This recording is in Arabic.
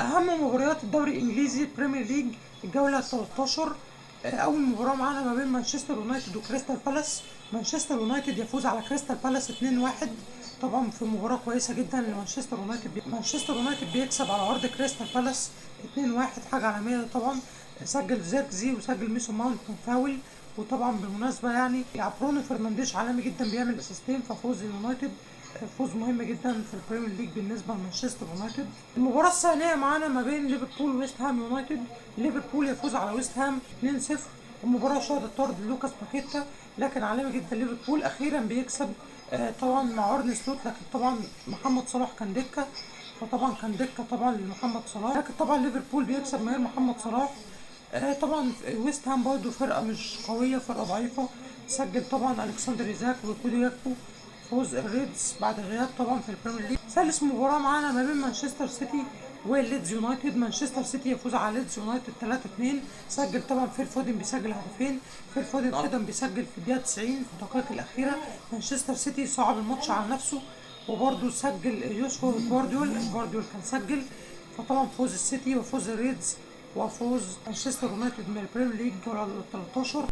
اهم مباريات الدوري الانجليزي بريمير ليج الجوله 13. اول مباراه معانا ما بين مانشستر يونايتد وكريستال بالاس. مانشستر يونايتد يفوز على كريستال بالاس 2-1. طبعا في مباراه كويسه جدا لمانشستر يونايتد. مانشستر يونايتد بيكسب على ارض كريستال بالاس 2-1، حاجه عالميه طبعا. سجل زيركزي وسجل ميسون ماونت من فاول. وطبعا بالمناسبه يعني برونو فرنانديش عالمي جدا بيعمل اسيستين، ففوز اليونايتد فوز مهم جدا في البريمير ليج بالنسبه لمانشستر يونايتد. المباراه الثانيه معانا ما بين ليفربول وويست هام يونايتد. ليفربول يفوز على ويست هام 2-0. المباراه شهدت طرد لوكاس باكيتا، لكن عالمي جدا ليفربول اخيرا بيكسب طبعا مع ارن سلوت. لكن طبعا محمد صلاح كان دكه، فطبعا كان دكه طبعا لمحمد صلاح، لكن طبعا ليفربول بيكسب من غير محمد صلاح. طبعا ويست هام برضه فرقه مش قويه، فرقه ضعيفه. سجل طبعا الكسندر ايزاك وكودي ياكبو. فوز الريدز بعد غياب طبعا في البريمير ليج. ثالث مباراه معانا ما بين مانشستر سيتي وليدز يونايتد. مانشستر سيتي يفوز على ليدز يونايتد 3-2. سجل طبعا فيل فودن بيسجل هدفين. فيل فودن ايضا بيسجل في الدقيقه 90 في الدقائق الاخيره. مانشستر سيتي صعب الماتش على نفسه، وبرضه سجل يوسفو جوارديول كان سجل. فطبعا فوز السيتي وفوز الريدز وفوز مانشستر يونايتد من البريمير ليج جوله 13.